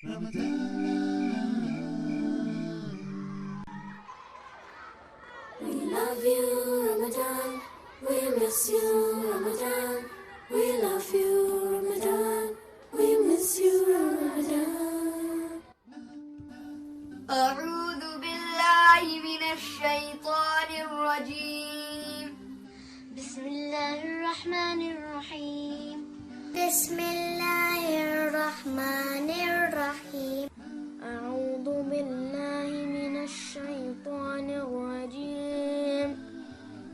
We love you, Ramadan. We miss you, Ramadan. We love you, Ramadan. We miss you, Ramadan. أعوذ بالله من الشيطان الرجيم. بسم الله الرحمن الرحيم. بسم الله الرحمن الرحيم. أعوذ بالله من الشيطان الرجيم.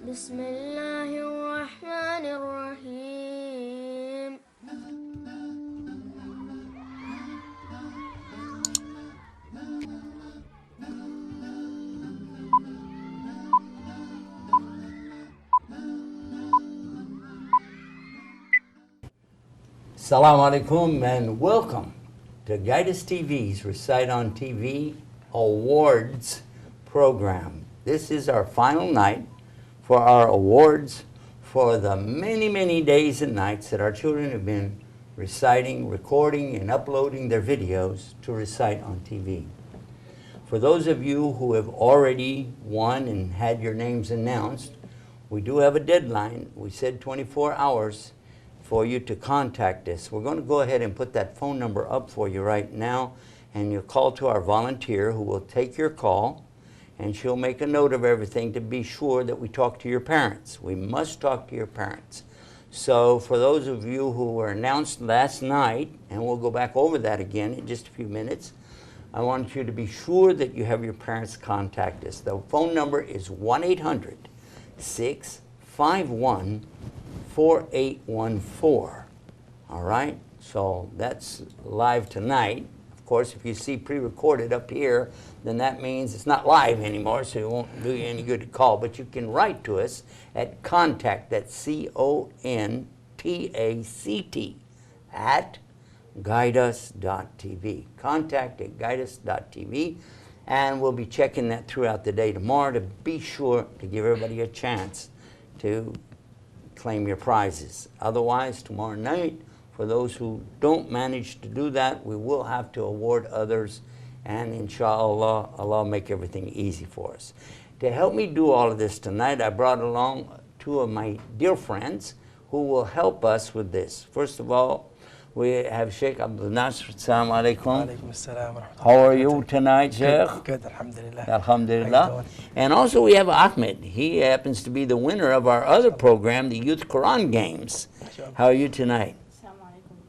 بسم الله الرحمن الرحيم. Assalamu alaikum and welcome to Estes TV's Recite on TV Awards program. This is our final night for our awards for the many days and nights that our children have been reciting, recording, and uploading their videos to Recite on TV. For those of you who have already won and had your names announced, we do have a deadline. We said 24 hours for you to contact us. We're going to go ahead and put that phone number up for you right now, and you'll call to our volunteer who will take your call, and she'll make a note of everything to be sure that we talk to your parents. We must talk to your parents. So for those of you who were announced last night, and we'll go back over that again in just a few minutes, I want you to be sure that you have your parents contact us. The phone number is 1-800-651-4814. All right, so that's live tonight. Of course, if you see pre-recorded up here, then that means it's not live anymore, so it won't do you any good to call. But you can write to us at contact, that's CONTACT, at guideus.tv. Contact at guideus.tv, and we'll be checking that throughout the day tomorrow to be sure to give everybody a chance to claim your prizes. Otherwise, tomorrow night, for those who don't manage to do that, we will have to award others, and inshallah, Allah will make everything easy for us. To help me do all of this tonight, I brought along two of my dear friends who will help us with this. First of all, we have Sheikh Abdul Nasr. Assalamu alaikum. How are you tonight, Sheikh? Good, alhamdulillah. Alhamdulillah. And also we have Ahmed. He happens to be the winner of our other program, the Youth Quran Games. How are you tonight?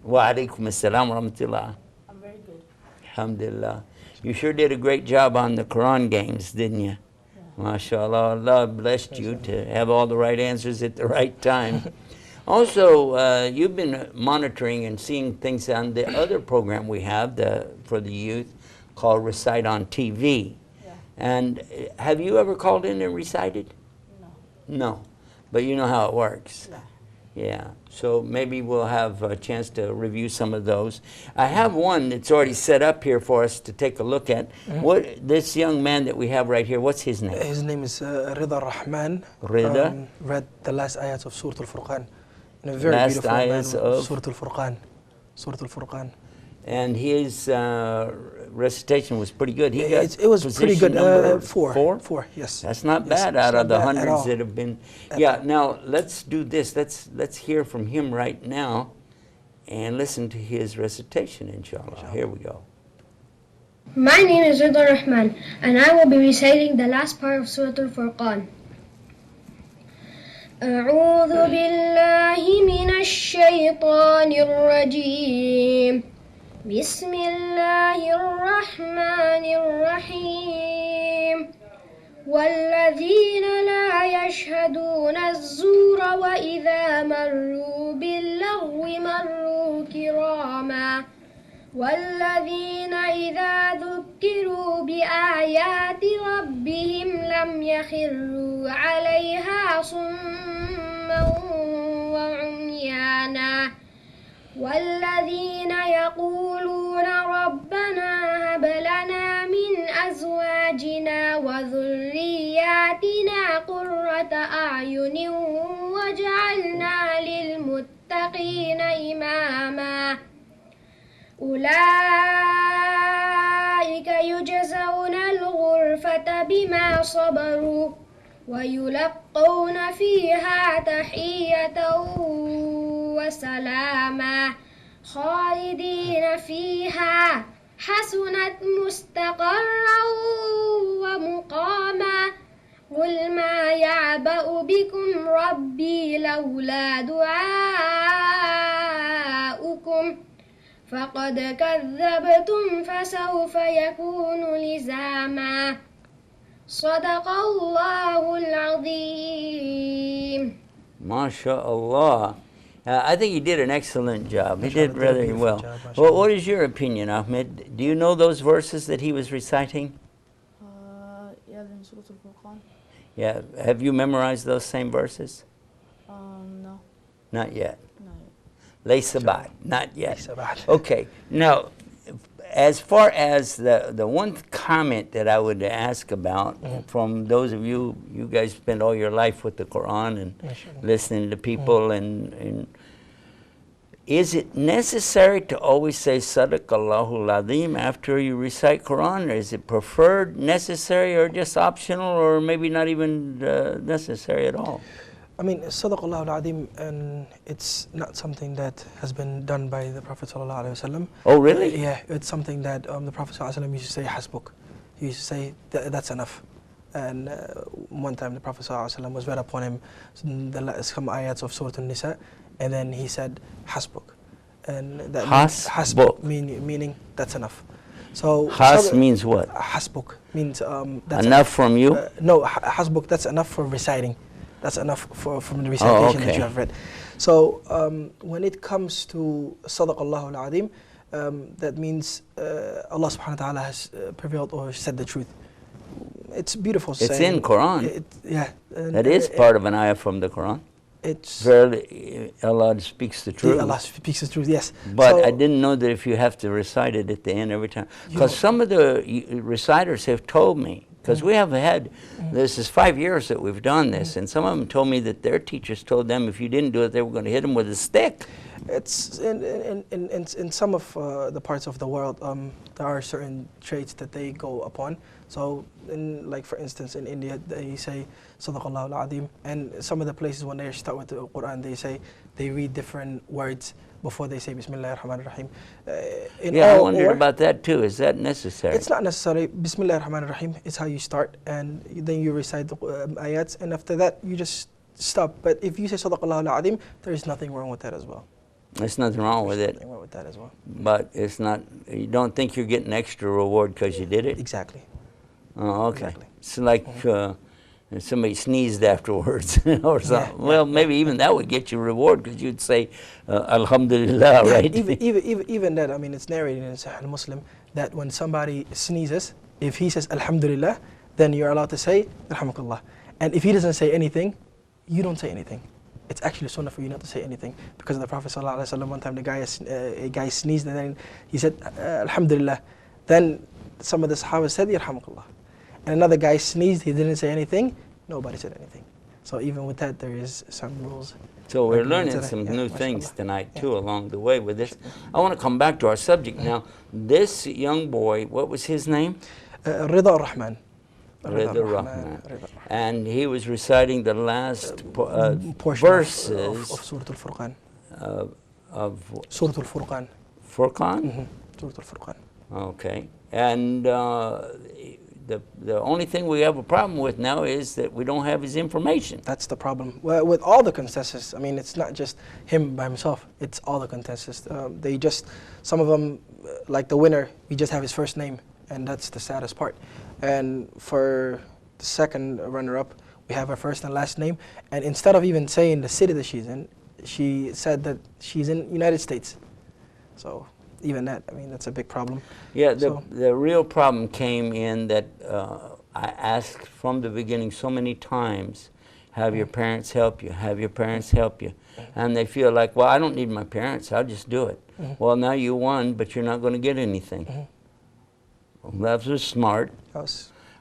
Wa alaikum assalam wa rahmatullah. I'm very good. Alhamdulillah. You sure did a great job on the Quran Games, didn't you? Yeah. MashaAllah. Allah blessed you to have all the right answers at the right time. Also, you've been monitoring and seeing things on the other program we have for the youth called Recite on TV. Yeah. And have you ever called in and recited? No. No. But you know how it works. Yeah. Yeah. So maybe we'll have a chance to review some of those. I have one that's already set up here for us to take a look at. What this young man that we have right here, what's his name? His name is Rida Rahman. Rida? Read the last ayat of Surah Al-Furqan. In a very Last beautiful ayats man, of Surah Al-Furqan. Surah Al-Furqan. And his recitation was pretty good. It was pretty good. Four, yes. That's not Yes, bad it's out not of the bad at hundreds all. that have been. Yeah, now let's do this. Let's hear from him right now and listen to his recitation, inshallah. Here we go. My name is Rida Rahman, and I will be reciting the last part of Surah Al-Furqan. أعوذ بالله من الشيطان الرجيم. بسم الله الرحمن الرحيم. والذين لا يشهدون الزور وإذا مروا باللغو مروا كراما. والذين إذا ذكروا بآيات ربهم لم يخروا عليها صما وعميانا. والذين يقولون ربنا هب لنا من أزواجنا وذرياتنا قرة أعين واجعلنا للمتقين إماما. أولئك بما صبروا ويلقون فيها تحية وسلاما خالدين فيها حسنت مستقرا ومقاما قل ما يعبأ بكم ربي لولا دعاؤكم فقد كذبتم فسوف يكون لزاما صدق الله العظيم. MashaAllah. I think he did an excellent job. He did rather well. Well, what is your opinion, Ahmed? Do you know those verses that he was reciting? Yeah, in Surah Al-Furqan. Yeah. Have you memorized those same verses? No. Not yet. Not yet. Laysa ba'd. Not yet. Okay. Now, as far as the one comment that I would ask about from those of you guys spend all your life with the Quran and listening to people, and is it necessary to always say Sadaqallahul Azim after you recite Quran, or is it preferred, necessary, or just optional, or maybe not even necessary at all? I mean, Sadaqallahu al-Azim, and it's not something that has been done by the Prophet sallallahu alaihi wasallam. Oh, really? Yeah, it's something that the Prophet sallallahu alaihi wasallam used to say, Hasbuk. He used to say, that's enough. And one time the Prophet sallallahu alaihi wasallam was read upon him some ayats of Surah An-Nisa, and then he said, Hasbuk. And that means Hasbuk, meaning that's enough. So Has means what? Hasbuk means that's enough from you? No, Hasbuk, that's enough for reciting. That's enough from the recitation that you have read. So when it comes to Sadaqallahu al-Azim, that means Allah subhanahu wa ta'ala has prevailed or said the truth. It's beautiful. It's saying. in Quran. Yeah. That is part of an ayah from the Quran. It's Verily, Allah speaks the truth. Allah speaks the truth, yes. But so, I didn't know that if you have to recite it at the end every time. Because some of the reciters have told me, because we have had, this is 5 years that we've done this, and some of them told me that their teachers told them if you didn't do it, they were going to hit them with a stick. It's in some of the parts of the world, there are certain traits that they go upon. So, like for instance, in India, they say Sadaqallahu al-Azim, and some of the places when they start with the Quran, they read different words before they say Bismillahir Rahmanir Rahim. I wondered about that too. Is that necessary? It's not necessary. Bismillahir Rahmanir Rahim is how you start, and then you recite the ayats, and after that you just stop. But if you say Sadaqallahu al-Azim, there is nothing wrong with that as well. There's nothing wrong with it. Nothing wrong with that as well. But it's not. You don't think you're getting extra reward because you did it? Exactly. Oh, okay. Exactly. It's like if somebody sneezed afterwards or something. Well, maybe even that would get you reward because you'd say Alhamdulillah, right? Even that, I mean, it's narrated in Sahih al-Muslim that when somebody sneezes, if he says Alhamdulillah, then you're allowed to say Alhamdulillah. And if he doesn't say anything, you don't say anything. It's actually sunnah for you not to say anything, because of the Prophet ﷺ, one time a guy sneezed and then he said Alhamdulillah. Then some of the Sahaba said Yarhamukallah. And another guy sneezed, he didn't say anything, nobody said anything. So even with that, there is some rules. So we're learning some new things tonight too along the way with this. I want to come back to our subject now. This young boy, what was his name? Rida ar-Rahman. Rida Rahman. And he was reciting the last portion verses of Surah Al-Furqan. Of Surah Al-Furqan. Furqan? Surah Al-Furqan. Okay. And the only thing we have a problem with now is that we don't have his information. That's the problem. Well, with all the contestants, I mean, it's not just him by himself. It's all the contestants. They just, some of them, like the winner, we just have his first name, and that's the saddest part. And for the second runner-up, we have her first and last name. And instead of even saying the city that she's in, she said that she's in United States. So even that, I mean, that's a big problem. Yeah, the real problem came in that I asked from the beginning so many times, have your parents help you, have your parents help you. And they feel like, well, I don't need my parents, I'll just do it. Well, now you won, but you're not going to get anything. Well, that was smart.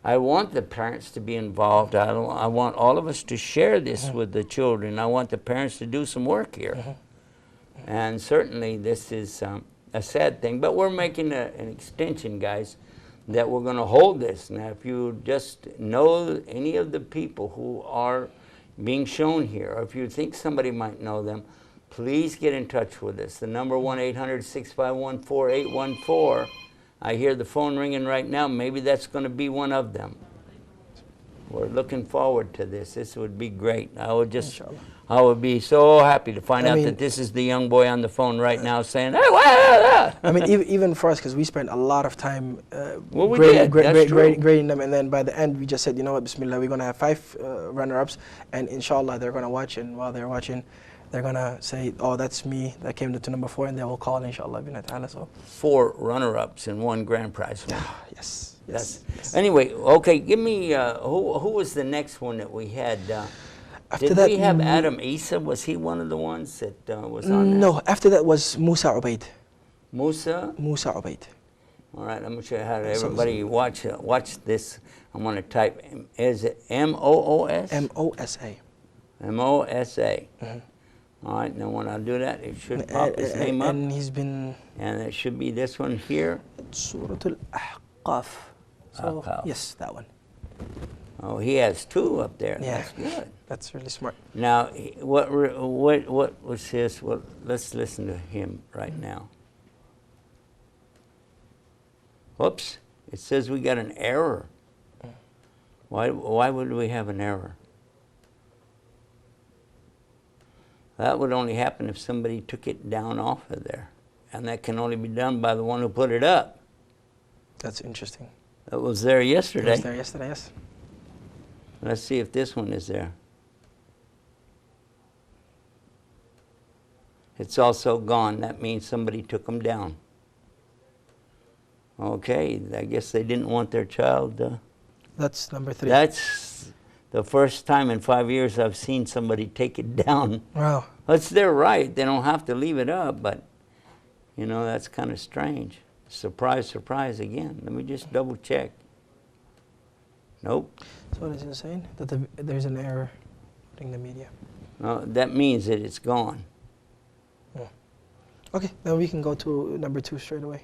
I want the parents to be involved. I want all of us to share this with the children. I want the parents to do some work here. And certainly this is a sad thing, but we're making an extension, guys. that we're going to hold this. Now, if you just know any of the people who are being shown here, or if you think somebody might know them, please get in touch with us. The number 1-800-651-4814. I hear the phone ringing right now. Maybe that's going to be one of them. We're looking forward to this. This would be great. I would be so happy to find out that this is the young boy on the phone right now saying, hey, I mean, even for us, because we spent a lot of time grading them, and then by the end, we just said, you know what, Bismillah, we're going to have 5 runner-ups, and inshallah, they're going to watch, and while they're watching, they're going to say, oh, that's me, that came to number 4, and they will call, inshallah. So 4 runner-ups and 1 grand prize winner. Yes. Anyway, okay, give me, who was the next one that we had? Did we have Adam Isa? Was he one of the ones that was on No, after that was Musa Ubaid. Musa Ubaid. All right, I'm going to show you how to everybody watch this. I'm going to type, is it M-O-O-S? M-O-S-A. M-O-S-A. All right, now when I do that, it should pop his name up. And he's been... And it should be this one here. Surah Al-Ahqaf. So, yes, that one. Oh, he has 2 up there. Yeah. That's good. That's really smart. Now, what was his? Well, let's listen to him right now. Whoops! It says we got an error. Why would we have an error? That would only happen if somebody took it down off of there, and that can only be done by the one who put it up. That's interesting. That was there yesterday. It was there yesterday, yes. Let's see if this one is there. It's also gone. That means somebody took them down. Okay, I guess they didn't want their child. That's number 3. That's the first time in 5 years I've seen somebody take it down. Wow. That's their right. They don't have to leave it up, but, you know, that's kind of strange. Surprise, surprise again. Let me just double check. Nope. So what is it saying? That there's an error in the media. That means that it's gone. Okay, then we can go to number 2 straight away.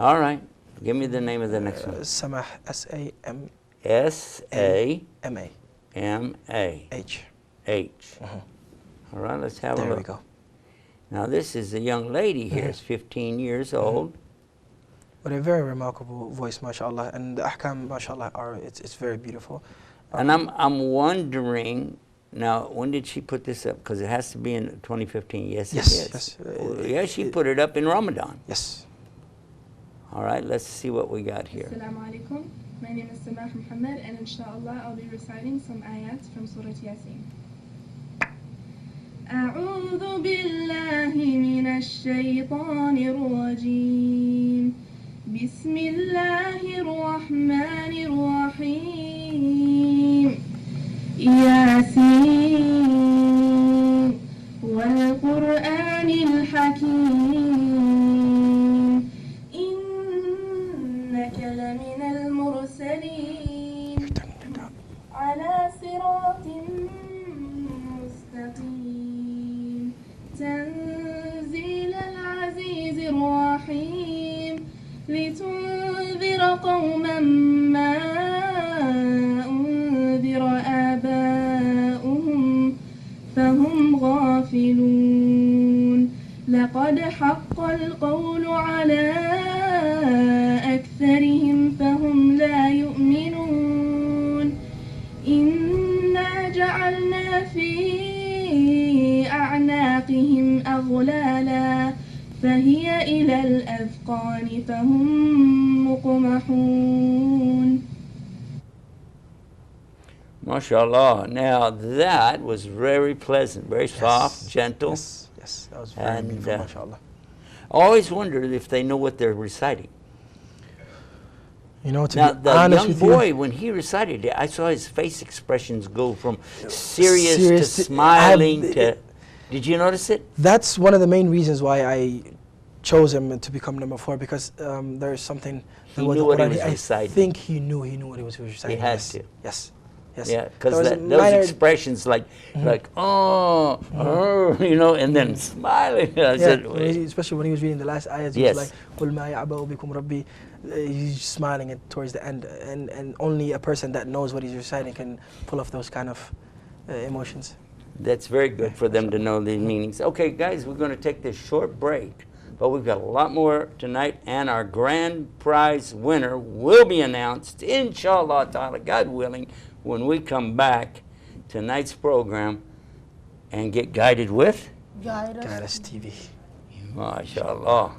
All right. Give me the name of the next one. Samah, S-A-M. S-A-M-A. M-A. H. All right, let's have a look. There we go. Now this is a young lady here. It's 15 years old. But a very remarkable voice, mashallah, and the ahkam, mashallah, it's very beautiful. And I'm wondering, now, when did she put this up? Because it has to be in 2015. Yes, it is. Yeah, she put it up in Ramadan. Yes. All right, let's see what we got here. Assalamu alaikum. My name is Samah Muhammad, and inshallah I'll be reciting some ayat from Surah Yasin. أعوذ بالله من الشيطان الرجيم بسم الله الرحمن الرحيم ياسين والقرآن الحكيم إنك لمن المرسلين على صراط مستقيم تنزيل العزيز الرحيم لتنذر قوما ما أنذر آباؤهم فهم غافلون لقد حق القول على أكثرهم فهم لا يؤمنون إنا جعلنا في أعناقهم أغلالا فهي إلى الأذقان فهم مقمحون. MashaAllah. Now that was very pleasant, very soft, gentle. Yes, that was very beautiful, mashallah. I always wondered if they know what they're reciting. You know, to now, be the honest young with boy, you, when he recited it, I saw his face expressions go from serious to smiling to... Did you notice it? That's one of the main reasons why I chose him to become number 4, because there is something... He knew what he was reciting. I think he knew what he was reciting. He had to. Yes. Yes. Yeah, There because was those minor- expressions like, you know, and then smiling. I Yeah, said, especially when he was reading the last ayahs, he Yes. was like, قُلْ مَا يَعْبَأُ بِكُمْ رَبِّي. He's smiling towards the end, and only a person that knows what he's reciting can pull off those kind of emotions. That's very good for them to know the meanings. Okay, guys, we're going to take this short break, but we've got a lot more tonight, and our grand prize winner will be announced, inshallah ta'ala, God willing, when we come back tonight's program and get guided with Guidance TV. MashaAllah.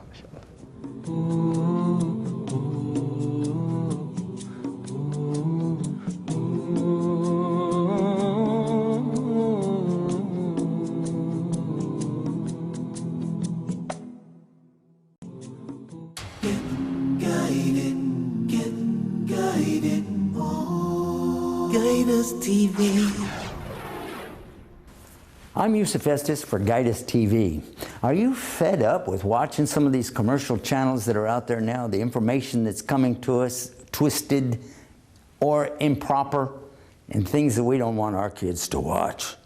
Guidance TV. I'm Yusuf Estes for Guidance TV. Are you fed up with watching some of these commercial channels that are out there now? The information that's coming to us twisted or improper and things that we don't want our kids to watch.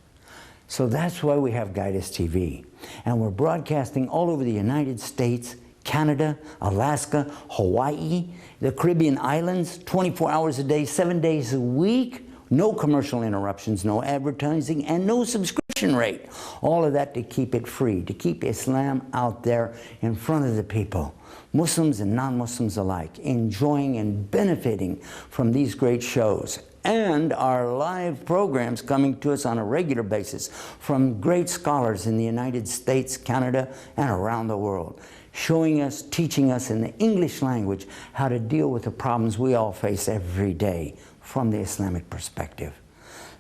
So that's why we have Guidance TV. And we're broadcasting all over the United States, Canada, Alaska, Hawaii, the Caribbean islands, 24 hours a day, 7 days a week. No commercial interruptions, no advertising, and no subscription rate. All of that to keep it free, to keep Islam out there in front of the people, Muslims and non-Muslims alike, enjoying and benefiting from these great shows. And our live programs coming to us on a regular basis from great scholars in the United States, Canada, and around the world, showing us, teaching us in the English language how to deal with the problems we all face every day from the Islamic perspective.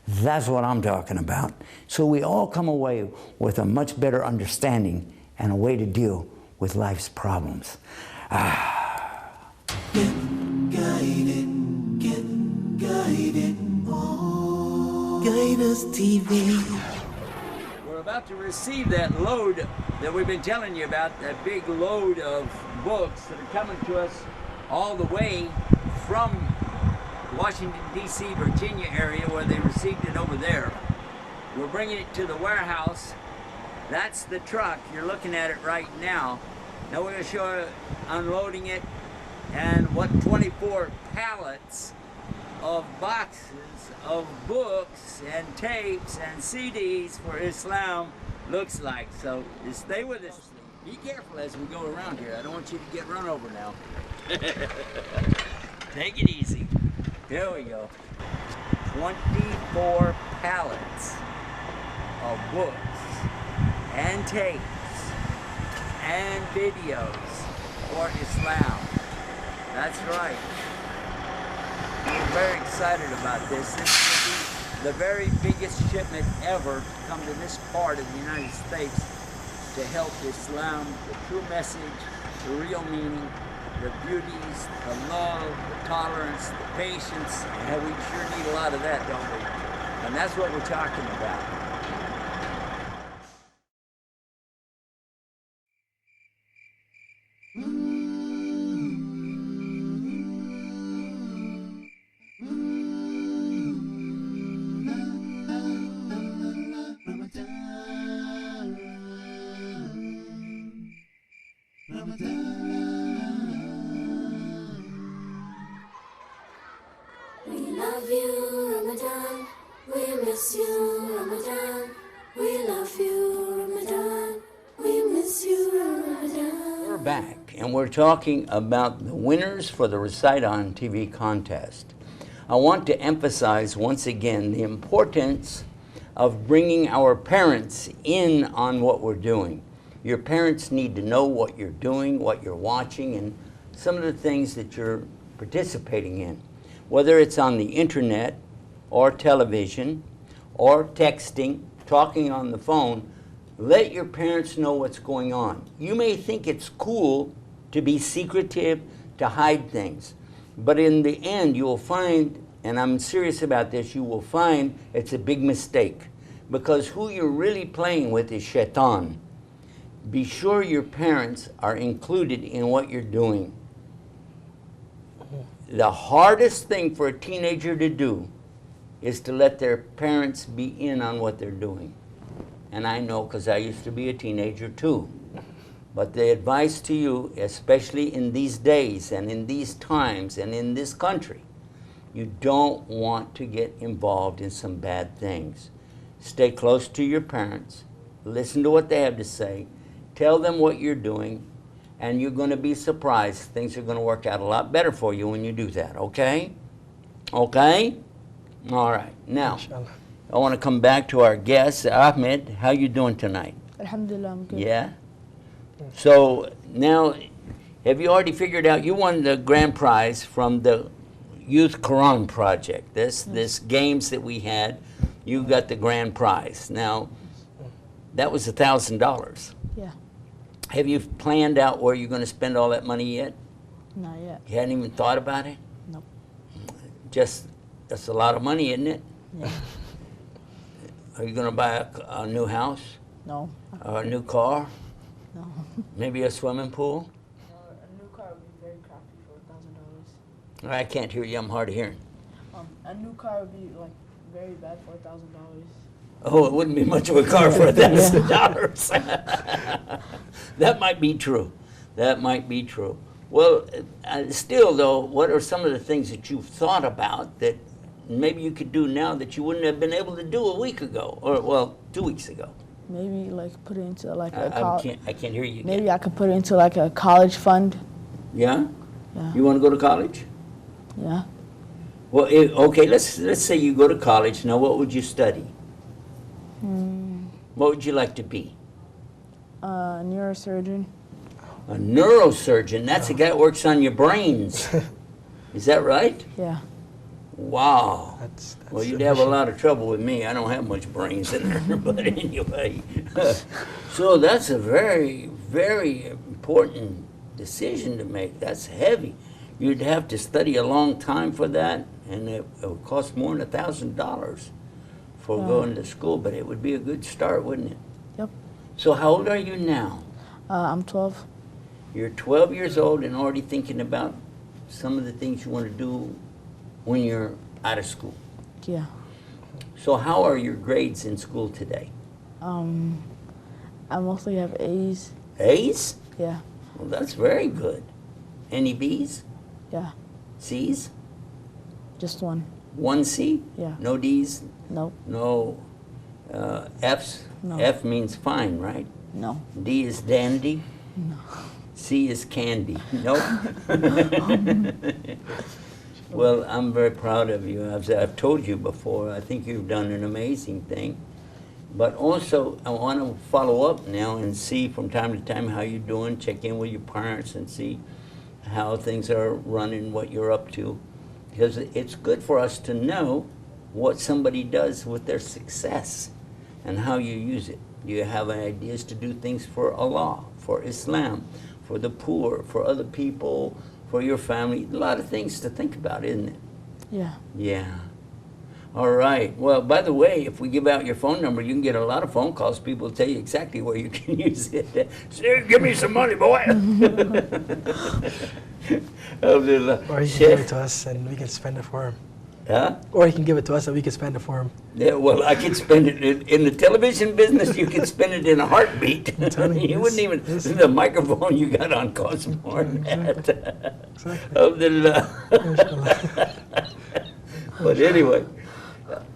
That's what I'm talking about. So we all come away with a much better understanding and a way to deal with life's problems. Get guided. Guidance TV. We're about to receive that load that we've been telling you about, that big load of books that are coming to us all the way from Washington, D.C., Virginia area, where they received it over there. We're bringing it to the warehouse. That's the truck. You're looking at it right now. Now we're going to show you unloading it and what 24 pallets of boxes of books and tapes and CDs for Islam looks like. So just stay with us. Be careful as we go around here. I don't want you to get run over now. Take it easy. There we go. 24 pallets of books and tapes and videos for Islam. That's right. We're very excited about this. This will be the very biggest shipment ever to come to this part of the United States to help Islam, the true message, the real meaning, the beauties, the love, the tolerance, the patience, and we sure need a lot of that, don't we? And that's what we're talking about. We love you, Ramadan. We miss you, Ramadan. We love you, Ramadan. We miss you, Ramadan. We're back, and we're talking about the winners for the Recite on TV contest. I want to emphasize once again the importance of bringing our parents in on what we're doing. Your parents need to know what you're doing, what you're watching, and some of the things that you're participating in. Whether it's on the internet or television or texting, talking on the phone, let your parents know what's going on. You may think it's cool to be secretive, to hide things, but in the end you will find, and I'm serious about this, you will find it's a big mistake, because who you're really playing with is Shaitan. Be sure your parents are included in what you're doing. The hardest thing for a teenager to do is to let their parents be in on what they're doing. And I know because I used to be a teenager too. But the advice to you, especially in these days and in these times and in this country, you don't want to get involved in some bad things. Stay close to your parents. Listen to what they have to say. Tell them what you're doing. And you're going to be surprised. Things are going to work out a lot better for you when you do that, okay? Okay? All right. Now, Inshallah. I want to come back to our guest. Ahmed, how you doing tonight? Alhamdulillah, I'm good. Yeah? So, now, have you already figured out, you won the grand prize from the Youth Quran Project. This games that we had, you got the grand prize. Now, that was $1,000. Yeah. Have you planned out where you're going to spend all that money yet? Not yet. You hadn't even thought about it? Nope. Just, that's a lot of money, isn't it? Yeah. Are you going to buy a new house? No. Or a new car? No. Maybe a swimming pool? A new car would be very crappy for $1,000. I can't hear you. I'm hard of hearing. A new car would be like very bad for $1,000. Oh, it wouldn't be much of a car for $1,000. That might be true. That might be true. Well, still though, what are some of the things that you've thought about that maybe you could do now that you wouldn't have been able to do a week ago, or well, 2 weeks ago? Maybe like put it into like a I can't hear you again. Maybe I could put it into like a college fund. Yeah? Yeah. You want to go to college? Yeah. Well, okay, let's say you go to college. Now, what would you study? What would you like to be? Neurosurgeon. A neurosurgeon. That's a guy that works on your brains. Is that right? Yeah. Wow. That's Well, you'd have a lot of trouble with me. I don't have much brains in there. But anyway. So that's a very, very important decision to make. That's heavy. You'd have to study a long time for that, and it would cost more than $1,000 for going to school, but it would be a good start, wouldn't it? Yep. So how old are you now? I'm 12. You're 12 years old and already thinking about some of the things you want to do when you're out of school. Yeah. So how are your grades in school today? I mostly have A's. A's? Yeah. Well, that's very good. Any B's? Yeah. C's? Just one. One C? Yeah. No D's? Nope. No F's? No. F means fine, right? No. D is dandy? No. C is candy. Nope. Well, I'm very proud of you. I've told you before, I think you've done an amazing thing. But also, I want to follow up now and see from time to time how you're doing, check in with your parents and see how things are running, what you're up to. Because it's good for us to know what somebody does with their success and how you use it. You have ideas to do things for Allah, for Islam, for the poor, for other people, for your family. A lot of things to think about, isn't it? Yeah. Yeah. All right. Well, by the way, if we give out your phone number, you can get a lot of phone calls. People will tell you exactly where you can use it. Say, give me some money, boy. Or he can give it to us and we can spend it for him. Huh? Or he can give it to us and we can spend it for him. Yeah, well, I could spend it in the television business. You could spend it in a heartbeat. You wouldn't even. The microphone you got on costs more than that. Alhamdulillah. But anyway,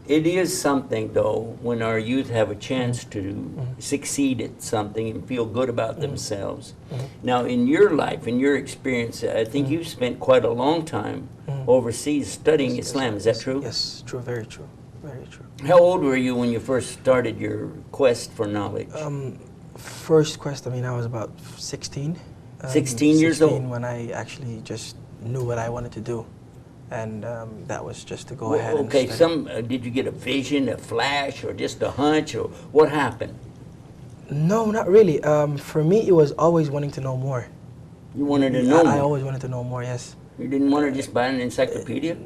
it is something, though, when our youth have a chance to succeed at something and feel good about themselves. Now, in your life, in your experience, I think you've spent quite a long time overseas studying Islam. Is that true? Yes, true, very true. Very true. How old were you when you first started your quest for knowledge? First quest, I mean, I was about 16. 16 years old? When I actually just knew what I wanted to do. And that was just to go ahead and okay, study. did you get a vision, a flash, or just a hunch, or what happened? No, not really. For me, it was always wanting to know more. You wanted to know more? I always wanted to know more, yes. You didn't want to just buy an encyclopedia?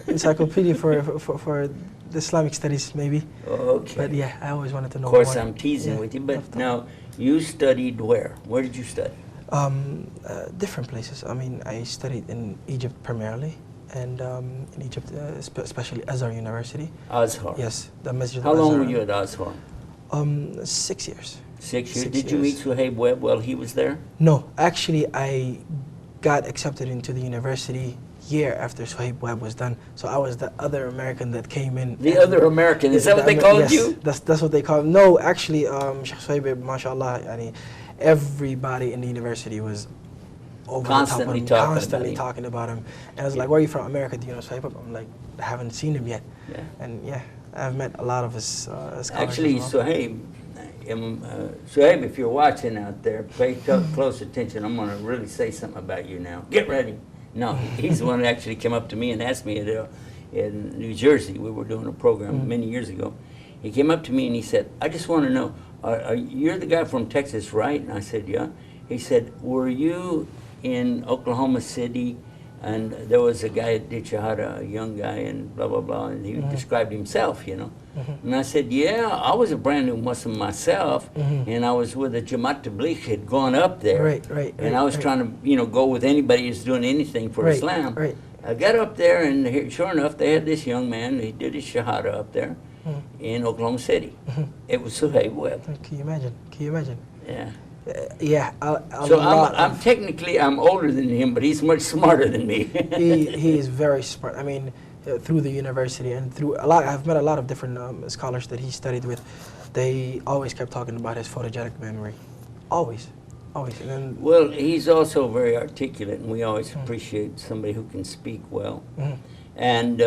Encyclopedia for the Islamic studies, maybe. Okay. But yeah, I always wanted to know more. Of course, I'm teasing with you, but now, you studied where? Where did you study? Different places. I mean, I studied in Egypt primarily. and in Egypt, especially Azhar University. Azhar. Yes, the Masjid How al-Azhar. long were you at Azhar? 6 years. 6 years. 6 Did you meet years. Suhaib Webb while he was there? No, actually, I got accepted into the university year after Suhaib Webb was done. So I was the other American that came in. The other American, is that what they called yes, you? That's what they call. No, actually, Sheikh Suhaib, mashallah, everybody in the university was over Constantly the top of him, talking constantly about him. talking about him. And I was like, "Where are you from, America? Do you know Suhaib?" I'm like, "I haven't seen him yet." Yeah. And yeah, I've met a lot of his scholars. Actually, as well. Suhaib, if you're watching out there, pay close attention. I'm going to really say something about you now. Get ready. No, he's the one that actually came up to me and asked me in New Jersey. We were doing a program many years ago. He came up to me and he said, "I just want to know, you're the guy from Texas, right?" And I said, "Yeah." He said, "Were you in Oklahoma City?" And there was a guy at Shahada, a young guy, and blah, blah, blah, and he described himself, you know. And I said, "Yeah, I was a brand new Muslim myself, and I was with a Jamaat Tabligh, had gone up there. And I was trying to, go with anybody who's doing anything for Islam. I got up there, and sure enough, they had this young man, he did his Shahada up there in Oklahoma City. It was Suhaib Webb. Can you imagine? Can you imagine? Yeah. Yeah. So I'm technically, I'm older than him, but he's much smarter than me. he is very smart. I mean, through the university and through I've met a lot of different scholars that he studied with. They always kept talking about his photogenic memory. Always. And then, well, he's also very articulate, and we always appreciate somebody who can speak well. And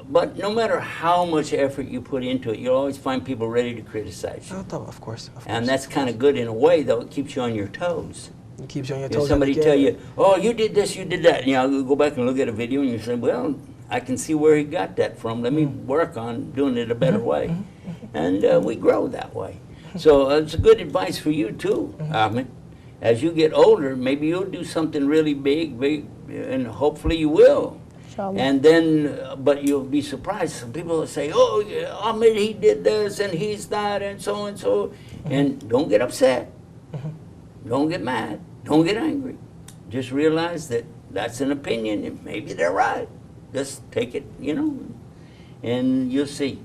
but no matter how much effort you put into it, you'll always find people ready to criticize you. Of course. And that's kind of good in a way, though. It keeps you on your toes. It keeps you on your toes. If somebody tell you, "Oh, you did this, you did that," you go back and look at a video, and you say, "Well, I can see where he got that from. Let me work on doing it a better way." And we grow that way. So it's good advice for you, too, Ahmed. As you get older, maybe you'll do something really big, and hopefully you will. And then, but you'll be surprised. Some people will say, "Oh, yeah, Ahmed, he did this, and he's that, and so and so." And don't get upset. Don't get mad. Don't get angry. Just realize that that's an opinion, and maybe they're right. Just take it, and you'll see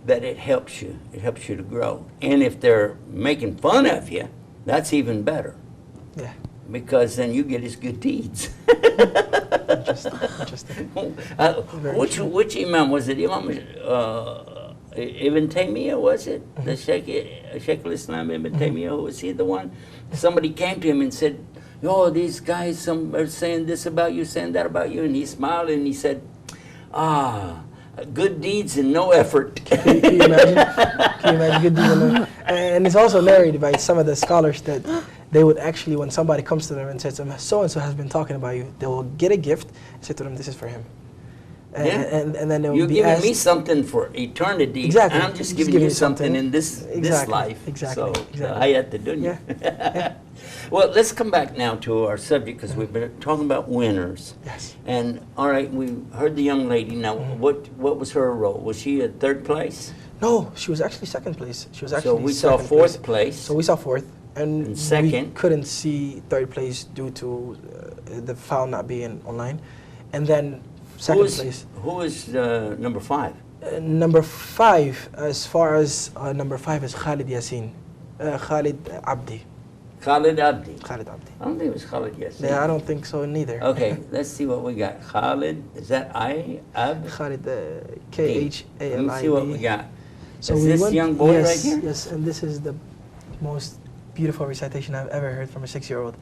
that it helps you. It helps you to grow. And if they're making fun of you, that's even better. Yeah. Because then you get his good deeds. Interesting. Which Imam was it? Imam Ibn Taymiyyah, was it? The Sheikh al-Islam Ibn Taymiyyah, was he the one? Somebody came to him and said, "Oh, these guys some are saying this about you, saying that about you." And he smiled and he said, "Good deeds and no effort." Can you imagine? Can you imagine good deeds and no? And it's also narrated by some of the scholars that they would actually, when somebody comes to them and says, "So-and-so has been talking about you," they will get a gift and say to them, "This is for him." And then they will You're be giving asked, me something for eternity. Exactly. I'm just giving you something in this life. Exactly. So, hayat dunya. Well, let's come back now to our subject, because we've been talking about winners. Yes. And all right, we heard the young lady. Now, what was her role? Was she at third place? No, she was actually second place. She was actually So we saw fourth place. So we saw fourth. And second. We couldn't see third place due to the file not being online. And then second place. Who was number 5? Number 5, as far as number 5 is Khalid Yassin. Khalid Abdi. Khalid Abdi. Khalid Abdi. I don't think it was Khalid Yassin. Yeah, I don't think so neither. Okay, let's see what we got. Khalid, is that Ab? Khalid, Khalid. Let me see what we got. So is this young boy right here? Yes, and this is the most beautiful recitation I've ever heard from a 6-year-old.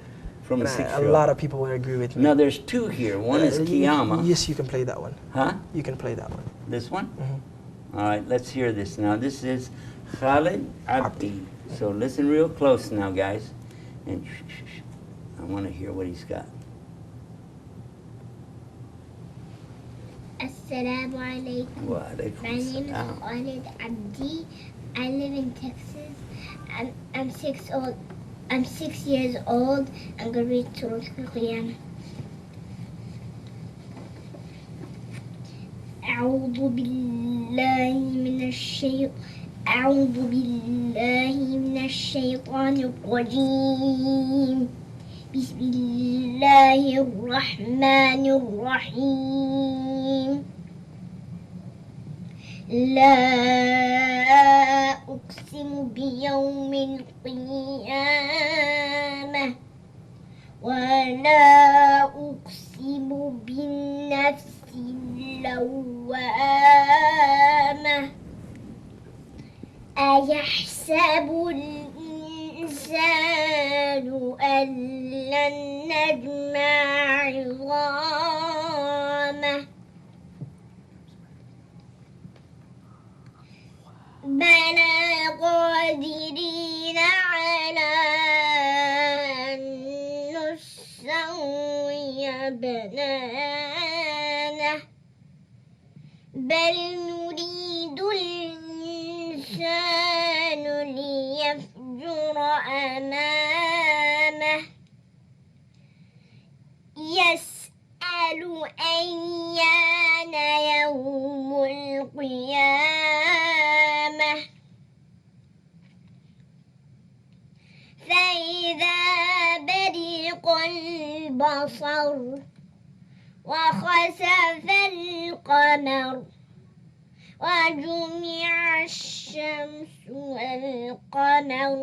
From a 6-year-old. A lot of people would agree with me. Now there's 2 here. One is Qiyamah. Yes, you can play that one. Huh? You can play that one. This one? All right, let's hear this now. This is Khalid Abdi. So listen real close now, guys. And I want to hear what he's got. Assalamu alaikum. Wa alaikum My name is salam. Khalid Abdi. I live in Texas. I'm 6 years old. I'm going to read Surah Al-Qiyamah. أعوذ بالله من الشيطان الرجيم بسم الله الرحمن الرحيم لا أقسم بيوم القيامة ولا أقسم بالنفس اللوامة أيحسب الإنسان أن لن نجمع عظامه بلى قادرين على أن نسوي بنانه بل نريد الإنسان ليفجر أمامه يسأل أيان يوم القيامة فإذا برق البصر وخسف القمر وجمع الشمس والقمر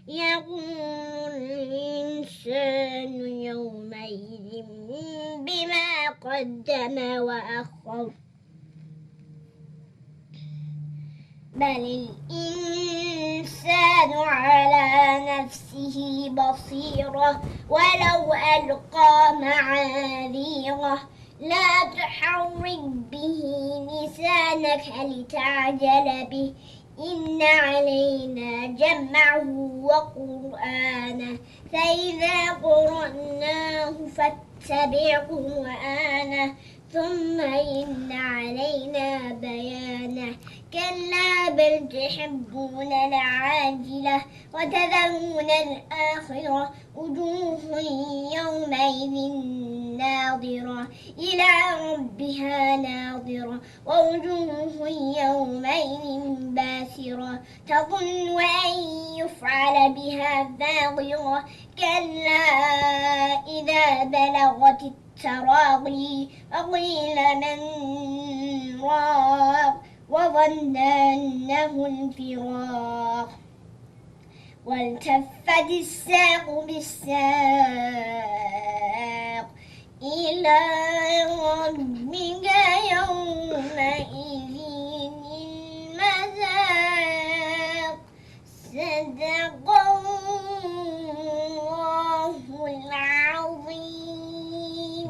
يقول الإنسان يومئذ بما قدم وأخر بل الإنسان على نفسه بصيرة ولو ألقى معاذيره لا تحرك به لسانك لتعجل به إن علينا جمعه وقرآنه فإذا قرأناه فاتبع قرآنه ثم إن علينا بيانه كلا بل تحبون العاجلة وتذرون الآخرة وجوه يومئذ ناظرة إلى ربها ناظرة ووجوه يومئذ باسرة تظن أن يفعل بها فاقرة كلا إذا بلغت التراقي وقيل من راق وظن أنه الفراق والتفت الساق بالساق إلى ربك يومئذ المساق صدق الله العظيم.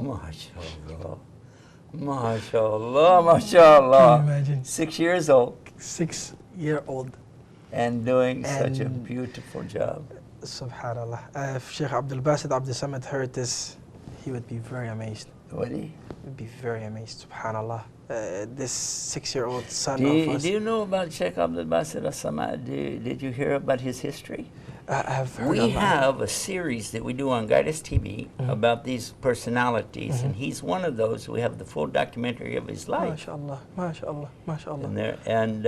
ما شاء الله. ما شاء الله. ما شاء Allah. Imagine. 6 years old. 6-year-old. And doing such a beautiful job. Subhanallah. If Sheikh Abdul Basit Abdul Samad heard this, he would be very amazed. Would he? He would be very amazed. Subhanallah. This 6-year-old son Do of us. you know about Sheikh Abdul Basit As-Samad? Did you hear about his history? I've heard We about have a series that we do on Guidance TV about these personalities, and he's one of those. We have the full documentary of his life. MashaAllah, MashaAllah, MashaAllah. And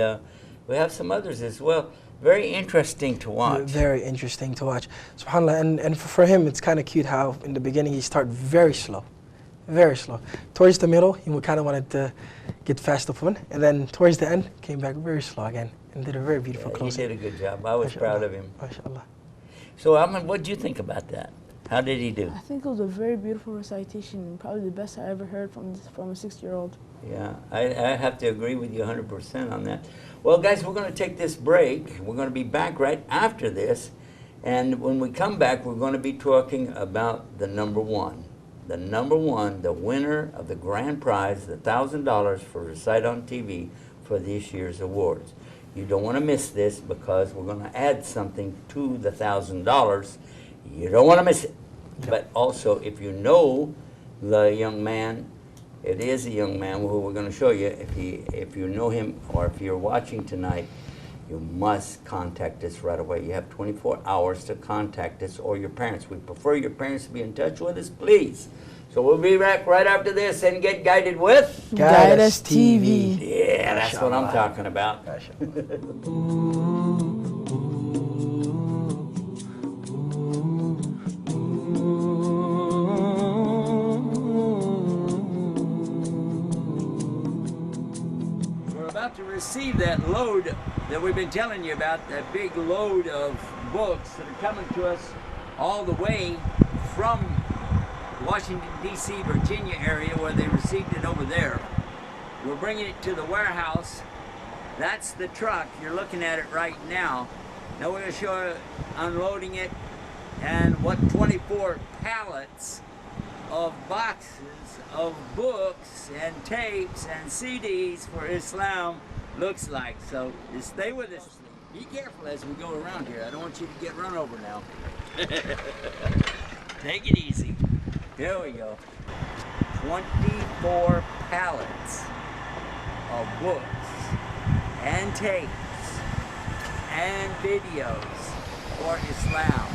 we have some others as well. Very interesting to watch. Very interesting to watch. SubhanAllah, and for him, it's kind of cute how in the beginning he started very slow. Very slow. Towards the middle, he kind of wanted to get fast up one, and then towards the end, came back very slow again, and did a very beautiful closing. He did a good job. I was proud of him. MashaAllah. So, Ahmed, what did you think about that? How did he do? I think it was a very beautiful recitation, probably the best I ever heard from a 6-year-old. Yeah, I have to agree with you 100% on that. Well, guys, we're going to take this break. We're going to be back right after this. And when we come back, we're going to be talking about the number one. The number one, the winner of the grand prize, the $1,000 for Recite on TV for this year's awards. You don't want to miss this because we're going to add something to the $1,000. You don't want to miss it. But also, if you know the young man, it is a young man who we're going to show you. If you know him or if you're watching tonight, you must contact us right away. You have 24 hours to contact us or your parents. We prefer your parents to be in touch with us, please. So we'll be back right after this and get guided with Guidance TV. Yeah, that's what I'm talking about. about to receive that load that we've been telling you about, that big load of books that are coming to us all the way from Washington, D.C., Virginia area, where they received it over there. We're bringing it to the warehouse. That's the truck. You're looking at it right now. Now we're going to show you unloading it and what 24 pallets of boxes of books and tapes and CDs for Islam looks like. So just stay with us. Be careful as we go around here. I don't want you to get run over now. Take it easy. Here we go. 24 pallets of books and tapes and videos for Islam.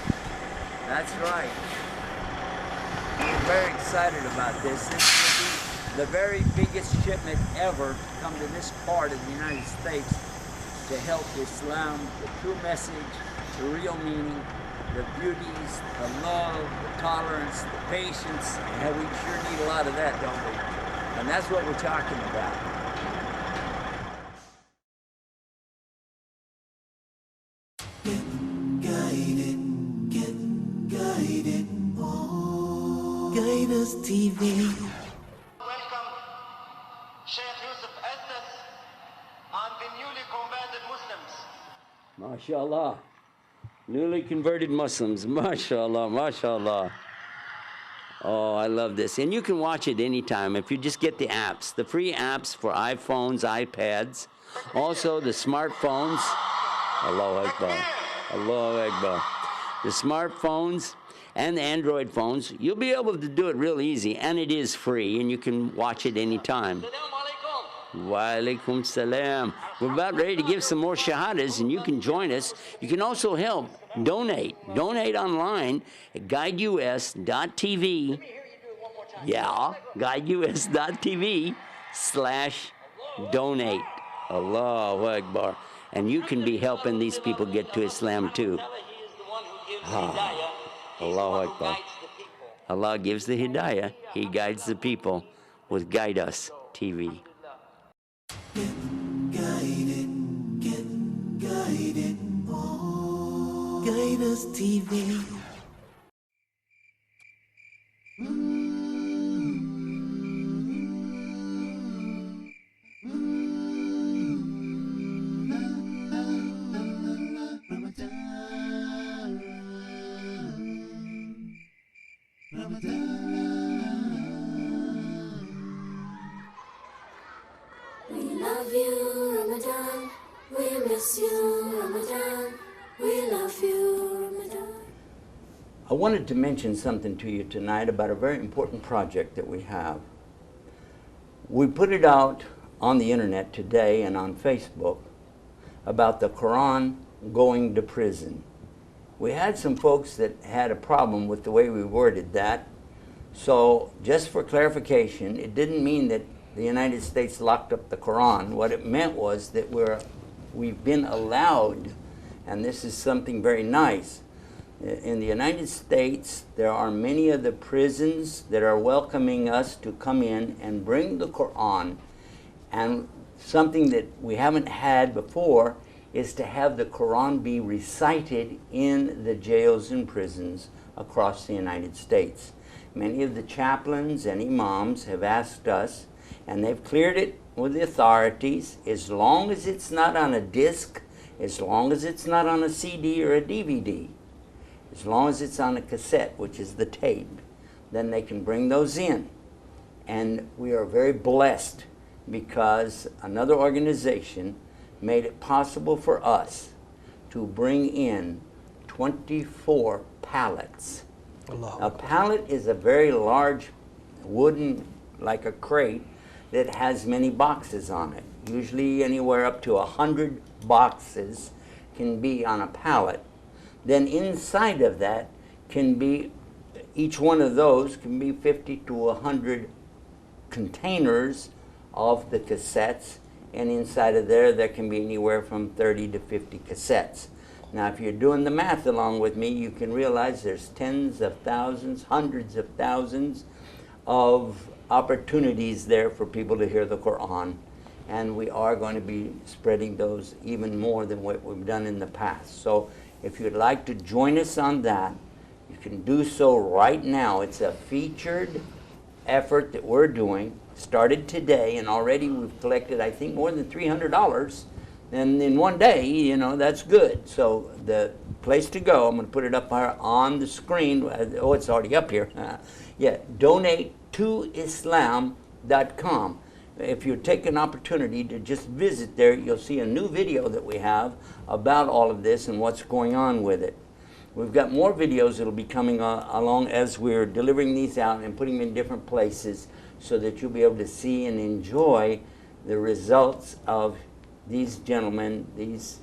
That's right. We're very excited about this. This will be the very biggest shipment ever to come to this part of the United States to help Islam, the true message, the real meaning, the beauties, the love, the tolerance, the patience, and we sure need a lot of that, don't we? And that's what we're talking about. Get guided. Guide Us TV. Welcome Sheikh Yusuf Estes and the newly converted Muslims. MashaAllah. Newly converted Muslims. MashaAllah, MashaAllah. Oh, I love this. And you can watch it anytime if you just get the apps. The free apps for iPhones, iPads. Also the smartphones. Allahu Akbar. Allahu Akbar. The smartphones and the Android phones. You'll be able to do it real easy. And it is free. And you can watch it anytime. Wa alaikum salam. We're about ready to give some more shahadas, and you can join us. You can also help donate. Donate online at guideus.tv. Yeah, guideus.tv/donate. Allahu Akbar. And you can be helping these people get to Islam too. Ah, Allahu Akbar. Allah gives the hidayah. He guides the people with Guide Us TV. Get guided. Guide Us TV. We love you, Ramadan. We miss you, Ramadan. We love you, Ramadan. I wanted to mention something to you tonight about a very important project that we have. We put it out on the internet today and on Facebook about the Quran going to prison. We had some folks that had a problem with the way we worded that. So just for clarification, it didn't mean that the United States locked up the Quran. What it meant was that we've been allowed, and this is something very nice, in the United States there are many of the prisons that are welcoming us to come in and bring the Quran. And something that we haven't had before is to have the Quran be recited in the jails and prisons across the United States. Many of the chaplains and imams have asked us, and they've cleared it with the authorities, as long as it's not on a disc, as long as it's not on a CD or a DVD, as long as it's on a cassette, which is the tape, then they can bring those in. And we are very blessed because another organization made it possible for us to bring in 24 pallets. A pallet is a very large wooden, like a crate, that has many boxes on it. Usually anywhere up to 100 boxes can be on a pallet. Then inside of that can be, each one of those can be 50 to 100 containers of the cassettes, and inside of there can be anywhere from 30 to 50 cassettes. Now if you're doing the math along with me, you can realize there's tens of thousands, hundreds of thousands of opportunities there for people to hear the Quran. and we are going to be spreading those even more than what we've done in the past. So if you'd like to join us on that, you can do so right now. It's a featured effort that we're doing, started today, and already we've collected, I think, more than $300. And in one day, you know, that's good. So the place to go, I'm going to put it up on the screen. Oh, it's already up here. Yeah, donate2islam.com. If you take an opportunity to just visit there, you'll see a new video that we have about all of this and what's going on with it. We've got more videos that will be coming along as we're delivering these out and putting them in different places so that you'll be able to see and enjoy the results of these gentlemen, these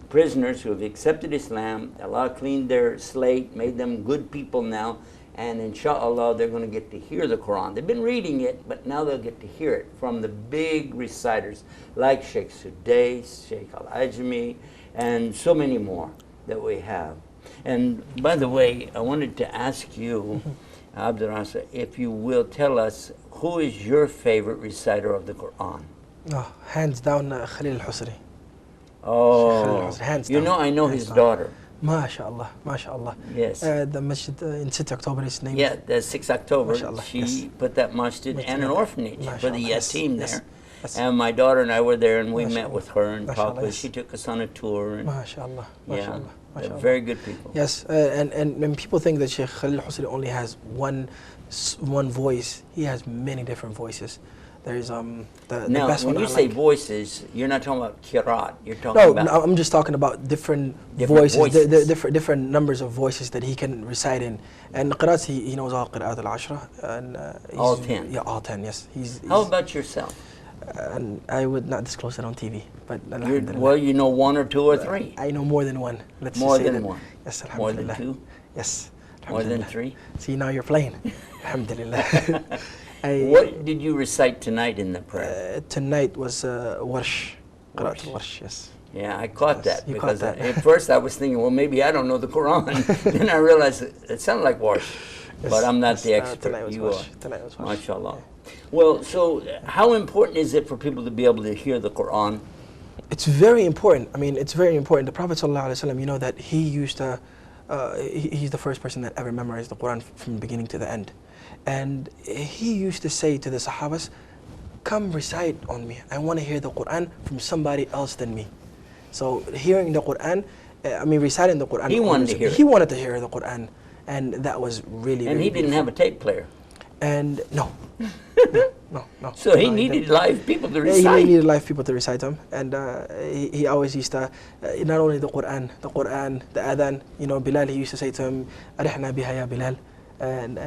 prisoners who have accepted Islam. Allah cleaned their slate, made them good people now, and inshallah they're going to get to hear the Quran. They've been reading it, but now they'll get to hear it from the big reciters like Sheikh Sudais, Sheikh Al-Ajmi, and so many more that we have. And by the way, I wanted to ask you, Abdul Rasa, if you will tell us, who is your favorite reciter of the Quran? Oh, hands down, Khalil al-Husri. Oh, hands you down. know, I know his daughter. MashaAllah, MashaAllah. Yes. The masjid in 6 October is named. Yeah, the 6 October, MashaAllah, she yes. put that masjid and an orphanage for the yatim yes, there. yes. And my daughter and I were there, and we met MashaAllah. with her and talked MashaAllah, with her. yes. She took us on a tour. And MashaAllah, yeah, MashaAllah. they're MashaAllah. very good people. Yes, and people think that Sheikh Khalil al-Husri only has one voice. He has many different voices. There's the Now, best when one you I say like. voices, you're not talking about kirat. You're talking about... No, I'm just talking about different Different voices, voices. different numbers of voices that he can recite in. And qira'at, he knows all qira'at al-ashra. And all 10? Yeah, all 10, yes. How about yourself? And I would not disclose that on TV, but alhamdulillah. Well, you know one or two or three. I know more than one. Let's More just say than that. one. Yes, More than alhamdulillah. two. Yes. More than alhamdulillah. 3. See, now you're playing. Alhamdulillah. What did you recite tonight in the prayer? Tonight was Warsh. Qira'at al-Warsh, yes. Yeah, I caught Yes, that you because caught that. at first I was thinking, well, maybe I don't know the Quran. Then I realized it sounded like Warsh, Yes, but I'm not yes, the expert. tonight was You Warsh. are. Tonight was Warsh. MashaAllah. Well, so how important is it for people to be able to hear the Quran? It's very important. I mean, it's very important. The Prophet ﷺ, you know that he used to, he's the first person that ever memorized the Quran from beginning to the end. And he used to say to the Sahabas, come recite on me. I want to hear the Quran from somebody else than me. So hearing the Quran, reciting the Quran. He wanted to hear it. He wanted to hear the Quran. And that was really, And really he didn't have a tape player. And no. No. So he No, needed didn't. live people to Yeah, recite. he needed live people to recite them. And he always used to, not only the Quran, the Adhan. You know, Bilal, he used to say to him, Arihna biha ya Bilal. And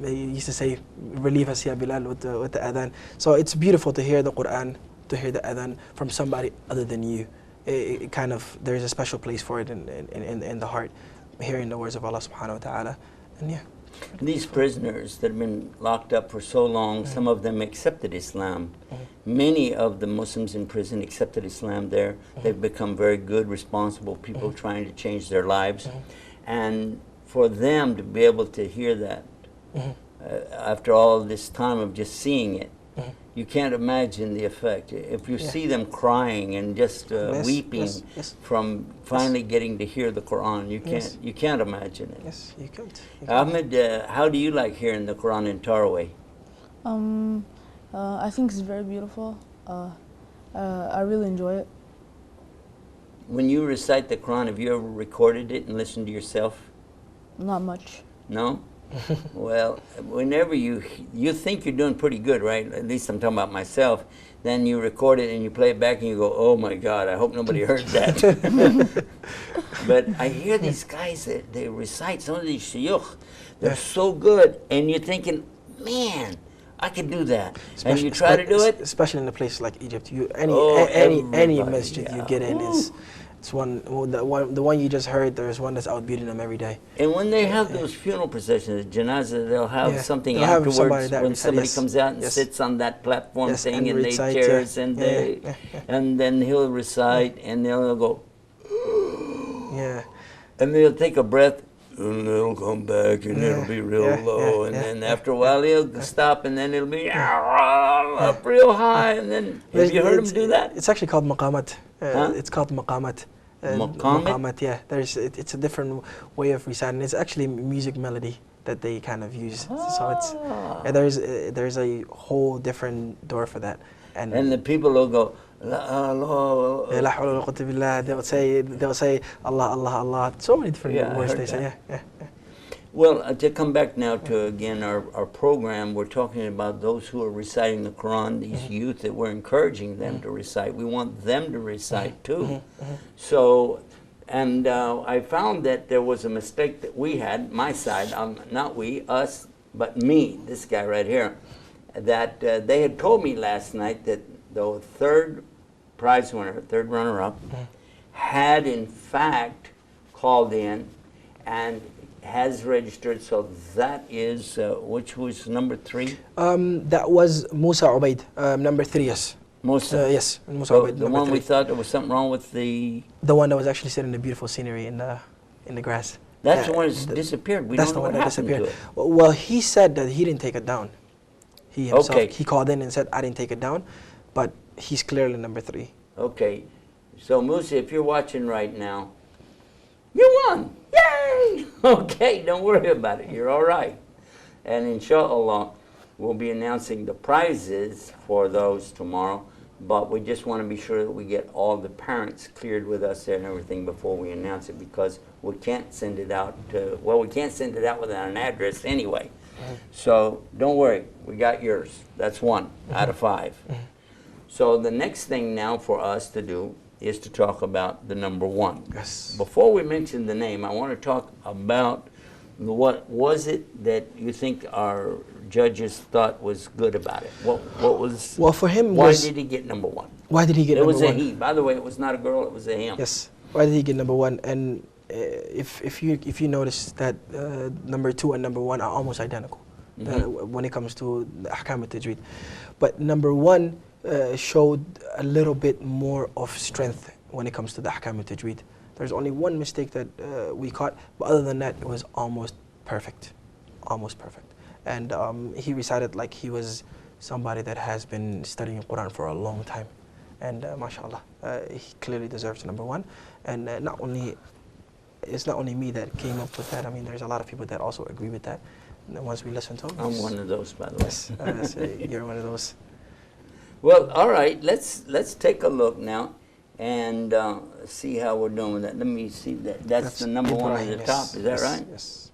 he used to say, relieve us ya Bilal with the Adhan. So it's beautiful to hear the Quran, to hear the Adhan from somebody other than you. It kind of, there's a special place for it in the heart, hearing the words of Allah subhanahu wa ta'ala. And yeah. These prisoners that have been locked up for so long, some of them accepted Islam. Many of the Muslims in prison accepted Islam there. They've become very good, responsible people trying to change their lives. And for them to be able to hear that after all this time of just seeing it, you can't imagine the effect. If you see them crying and just weeping from finally getting to hear the Quran, you can't imagine it. Yes, you can't. Ahmed, how do you like hearing the Quran in Tarawih? I think it's very beautiful. I really enjoy it. When you recite the Quran, have you ever recorded it and listened to yourself? Not much. No? Well, whenever you think you're doing pretty good, right? At least I'm talking about myself. Then you record it and you play it back and you go, oh my God, I hope nobody heard that. But I hear these guys that they recite, some of these Sheikh, they're so good, and you're thinking, man, I could do that. And you try to do it. Especially in a place like Egypt, any masjid you get in is. It's the one you just heard. There's one that's outbeating them every day. And when they have those funeral processions, janazah, they'll have something they'll have afterwards somebody when somebody comes out and sits on that platform thing and they chairs and and then he'll recite and they'll go, yeah, and they'll take a breath. and it'll come back, and it'll be real low, and then after a while he'll stop, and then it'll be up real high, and then have you heard him do that? It's actually called maqamat. It's called maqamat. Maqamat? Yeah. It's a different way of reciting. It's actually music melody that they kind of use. So it's there's a whole different door for that. And the people will go, they'll say Allah, Allah, Allah. So many different words they say. Yeah. Well, to come back now to, again, our program, we're talking about those who are reciting the Quran, these youth that we're encouraging them to recite. We want them to recite too. So, and I found that there was a mistake that we had, my side, not we, us, but me, this guy right here, that they had told me last night that the third prize winner, third runner-up, had in fact called in and has registered. So that is, which was number 3? That was Musa Ubaid, number 3, yes. Musa? Yes, Musa So Ubaid, the one we thought there was something wrong with the... The one that was actually sitting in the beautiful scenery in the grass. That's the one that's disappeared. We that's don't the know one what that happened disappeared. to it. Well, he said that he didn't take it down. He himself, Okay. he called in and said, I didn't take it down, but he's clearly number 3. Okay. So Musa, if you're watching right now, you won! Yay! Okay, don't worry about it. You're all right. And inshallah, we'll be announcing the prizes for those tomorrow, but we just want to be sure that we get all the parents cleared with us and everything before we announce it, because we can't send it out to, well, we can't send it out without an address anyway. So don't worry, we got yours. That's 1 out of 5. So the next thing now for us to do is to talk about the number 1. Yes. Before we mention the name, I want to talk about what was it that you think our judges thought was good about it. What was? Well, for him, why did he get number 1? Why did he get number 1? It was a he. By the way, it was not a girl. It was a him. Yes. Why did he get number 1? And if you notice that number 2 and number 1 are almost identical when it comes to the ahkam al-tajweed, but number 1 showed a little bit more of strength when it comes to the ahkam al-tajweed. There's only one mistake that we caught, but other than that, it was almost perfect, And he recited like he was somebody that has been studying Quran for a long time, and mashallah, he clearly deserves number 1. And it's not only me that came up with that. I mean, there's a lot of people that also agree with that. And once we listen to them, I'm one of those, by the way. Yes, so you're one of those. Well, all right. Let's take a look now and see how we're doing with that. Let me see that. That's the number 1 at the top. Is that right? Yes.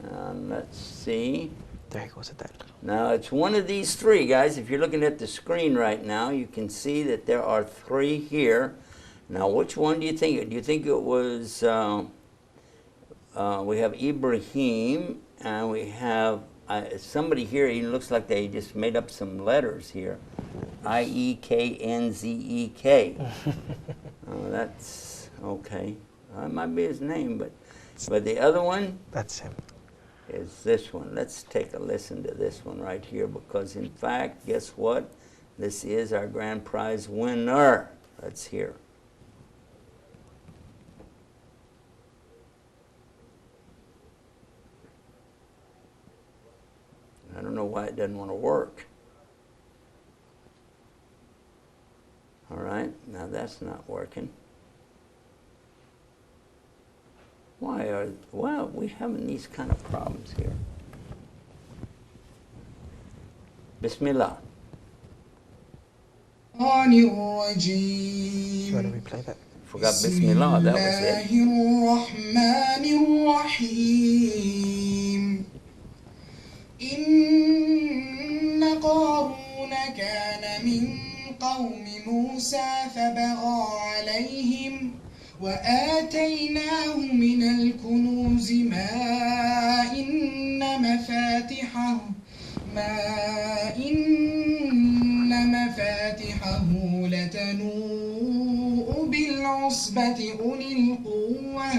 Let's see. There he goes at that. Now, it's one of these 3, guys. If you're looking at the screen right now, you can see that there are 3 here. Now, which one do you think? Do you think it was, we have Ibrahim, and we have somebody here, he looks like they just made up some letters here. I-E-K-N-Z-E-K. That's okay. That might be his name, but the other one? That's him. Is this one. Let's take a listen to this one right here, because in fact, guess what? This is our grand prize winner. Let's hear. I don't know why it doesn't want to work. All right, now that's not working. Why are we having these kind of problems here? Bismillah. Why do we play that? Forgot Bismillah, that was it. إن قارون كان من قوم موسى فبغى عليهم وآتيناه من الكنوز ما إن مفاتحه لتنوء بالعصبة أولي القوة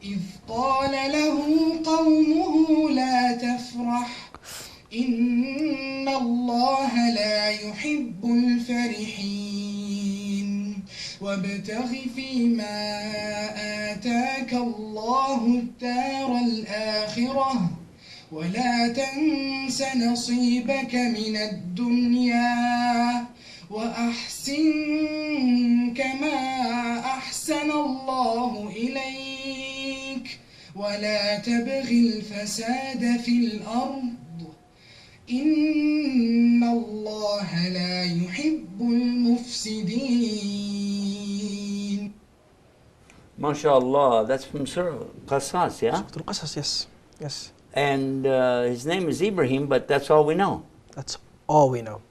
إذ قال له قومه لا تفرح إن الله لا يحب الفرحين وابتغ فيما آتاك الله الدار الآخرة ولا تنس نصيبك من الدنيا وأحسن كما أحسن الله إليك ولا تبغ الفساد في الأرض إن الله لا يحب المفسدين. MashaAllah, that's from Surah Qasas, yeah? Surah Qasas, yes. Yes. And his name is Ibrahim, but that's all we know. That's all we know.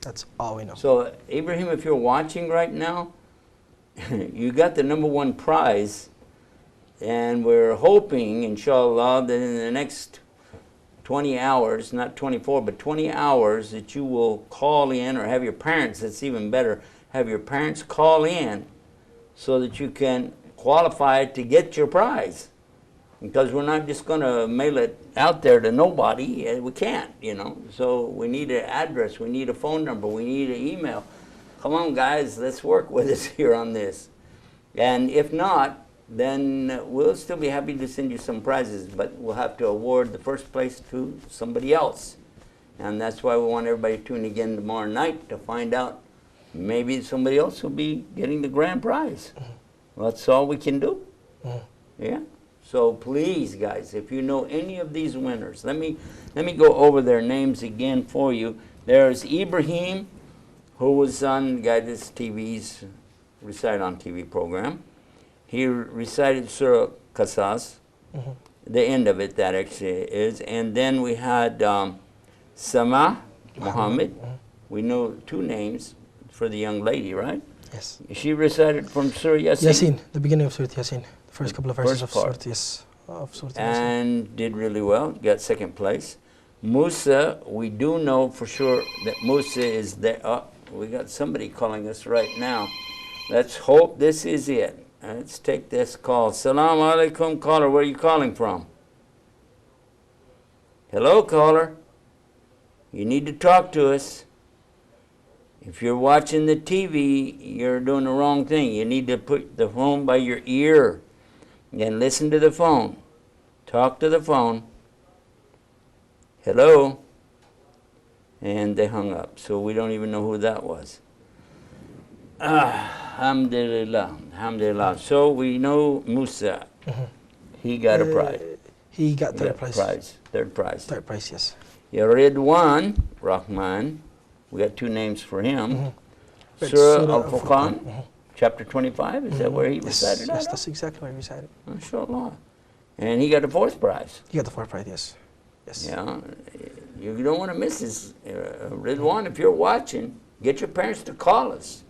That's all we know. So, Ibrahim, if you're watching right now, you got the #1 prize, and we're hoping, inshallah, that in the next 20 hours, not 24, but 20 hours, that you will call in, or have your parents, that's even better, have your parents call in so that you can qualify to get your prize. Because we're not just going to mail it out there to nobody. We can't, you know. So we need an address, we need a phone number, we need an email. Come on, guys, let's work with us here on this. And if not, then we'll still be happy to send you some prizes, but we'll have to award the first place to somebody else. And that's why we want everybody to tune again tomorrow night to find out maybe somebody else will be getting the grand prize. Well, that's all we can do. Yeah. So please, guys, if you know any of these winners, let me go over their names again for you. There's Ibrahim, who was on Guidance TV's Recite on TV program. He recited Surah Qasas, the end of it, that actually is. And then we had Sama Muhammad. We know 2 names for the young lady, right? Yes. She recited from Surah Yasin. Yasin, the beginning of Surah Yasin. The first couple of verses of Surah, yes, of Surah Yasin. And did really well, got 2nd place. Musa, we do know for sure that Musa is there. Oh, we got somebody calling us right now. Let's hope this is it. Let's take this call. Assalamu alaikum, caller. Where are you calling from? Hello, caller. You need to talk to us. If you're watching the TV, you're doing the wrong thing. You need to put the phone by your ear and listen to the phone. Talk to the phone. Hello. And they hung up, so we don't even know who that was. Alhamdulillah, alhamdulillah. So we know Musa. He got a prize. He got third prize. Third prize. Third prize, yes. Ridwan Rahman. We got 2 names for him. Surah Al-Furqan, chapter 25. Is that where he recited that? Yes, that's exactly where he recited. MashaAllah. And he got the 4th prize. He got the 4th prize, yes. Yes. Yeah. You don't want to miss this. Ridwan, if you're watching, get your parents to call us.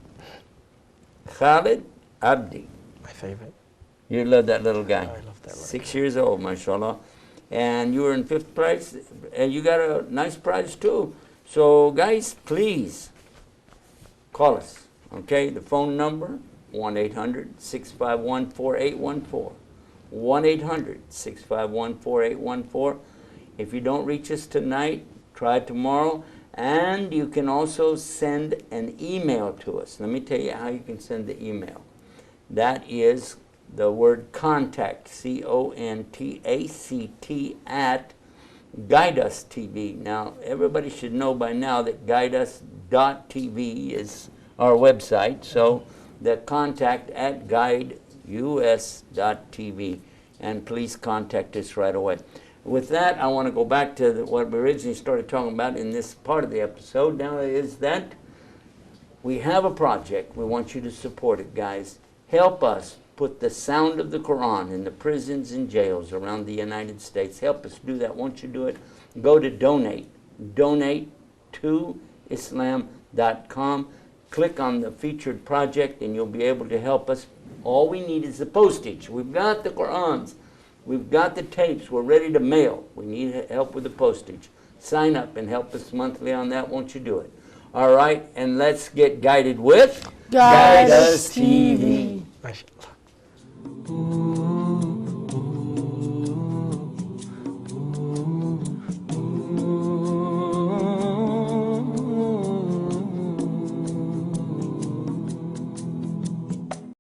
Khalid Abdi. My favorite. You love that little guy. I love that little 6 years old, mashallah. And you were in 5th place, and you got a nice prize too. So guys, please call us, okay? The phone number, 1-800-651-4814. 1-800-651-4814. If you don't reach us tonight, try tomorrow. And you can also send an email to us. Let me tell you how you can send the email. That is the word contact, C-O-N-T-A-C-T, at Guide Us TV. Now, everybody should know by now that guideus.tv is our website. So the contact at guideus.tv. And please contact us right away. With that, I want to go back to what we originally started talking about in this part of the episode. Now is that we have a project. We want you to support it, guys. Help us put the sound of the Quran in the prisons and jails around the United States. Help us do that. Won't you do it? Go to donate. Donate to Islam.com. Click on the featured project and you'll be able to help us. All we need is the postage. We've got the Qurans. We've got the tapes. We're ready to mail. We need help with the postage. Sign up and help us monthly on that. Won't you do it? All right, and let's get guided with Guide Us TV. MashaAllah.